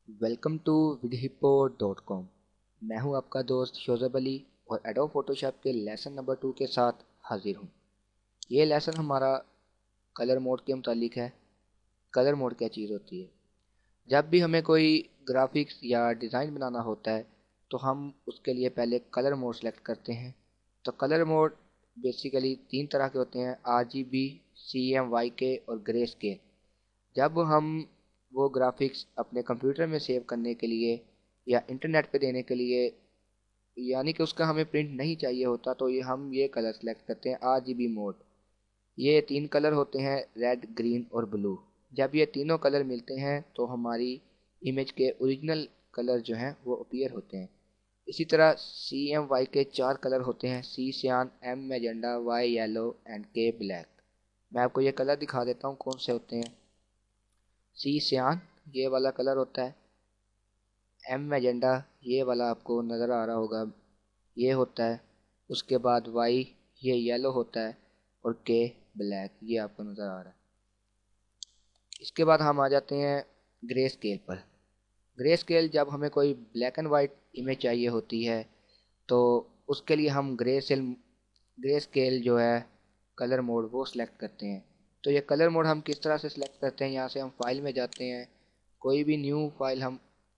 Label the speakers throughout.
Speaker 1: Welcome to vidhipo.com। मैं हूं आपका दोस्त शोज़ब अली और एडोब फोटोशॉप के लेसन नंबर 2 के साथ हाजिर हूं। ये लेसन हमारा कलर मोड के मुतालिक है। कलर मोड क्या चीज़ होती है? जब भी हमें कोई ग्राफिक्स या डिज़ाइन बनाना होता है तो हम उसके लिए पहले कलर मोड सेलेक्ट करते हैं। तो कलर मोड बेसिकली 3 तरह के होते हैं: RGB, CMYK और ग्रे स्केल। जब हम वो ग्राफिक्स अपने कंप्यूटर में सेव करने के लिए या इंटरनेट पे देने के लिए, यानी कि उसका हमें प्रिंट नहीं चाहिए होता, तो हम ये कलर सेलेक्ट करते हैं RGB मोड। ये 3 कलर होते हैं, रेड, ग्रीन और ब्लू। जब ये तीनों कलर मिलते हैं तो हमारी इमेज के ओरिजिनल कलर जो हैं वो अपीयर होते हैं। इसी तरह CMY के 4 कलर होते हैं: C सियान, M मैजेंडा, Y yellow and K black. मैं आपको ये कलर दिखा देता हूँ कौन से होते हैं। C सियान ये वाला कलर होता है, M मैजेंडा ये वाला आपको नज़र आ रहा होगा, ये होता है। उसके बाद Y ये येलो होता है और K ब्लैक ये आपको नज़र आ रहा है। इसके बाद हम आ जाते हैं ग्रे स्केल पर। ग्रे स्केल जब हमें कोई ब्लैक एंड वाइट इमेज चाहिए होती है तो उसके लिए हम ग्रे स्केल जो है कलर मोड वो सिलेक्ट करते हैं। तो ये कलर मोड हम किस तरह से सिलेक्ट करते हैं, यहाँ से हम फाइल में जाते हैं, कोई भी न्यू फाइल हम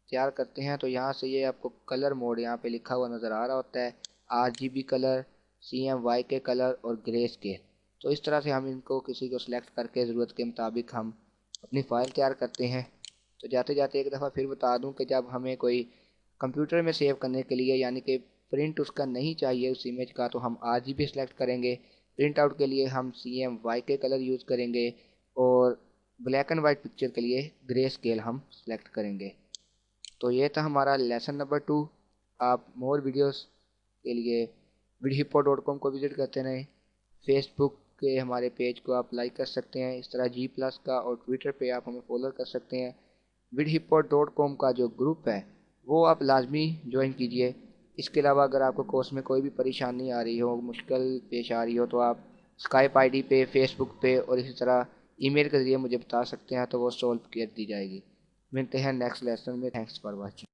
Speaker 1: तैयार करते हैं तो यहाँ से ये आपको कलर मोड यहाँ पे लिखा हुआ नज़र आ रहा होता है: RGB कलर, CMYK कलर और ग्रे स्केल। तो इस तरह से हम इनको किसी को सिलेक्ट करके ज़रूरत के मुताबिक हम अपनी फ़ाइल तैयार करते हैं। तो जाते जाते एक दफ़ा फिर बता दूं कि जब हमें कोई कंप्यूटर में सेव करने के लिए, यानी कि प्रिंट उसका नहीं चाहिए उस इमेज का, तो हम RGB सेलेक्ट करेंगे। प्रिंट आउट के लिए हम CMYK कलर यूज़ करेंगे और ब्लैक एंड वाइट पिक्चर के लिए ग्रे स्केल हम सेलेक्ट करेंगे। तो ये था हमारा लेसन नंबर 2। आप मोर वीडियोस के लिए vidhipo.com को विज़िट करते रहें। फेसबुक के हमारे पेज को आप लाइक कर सकते हैं। इस तरह G+ का और ट्विटर पे आप हमें फॉलो कर सकते हैं। vidhipo.com का जो ग्रुप है वो आप लाजमी ज्वाइन कीजिए। इसके अलावा अगर आपको कोर्स में कोई भी परेशानी आ रही हो, मुश्किल पेश आ रही हो, तो आप स्काइप आईडी पे, फेसबुक पे और इसी तरह ईमेल के ज़रिए मुझे बता सकते हैं, तो वो सॉल्व कर दी जाएगी। मिलते हैं नेक्स्ट लेसन में। Thanks for watching.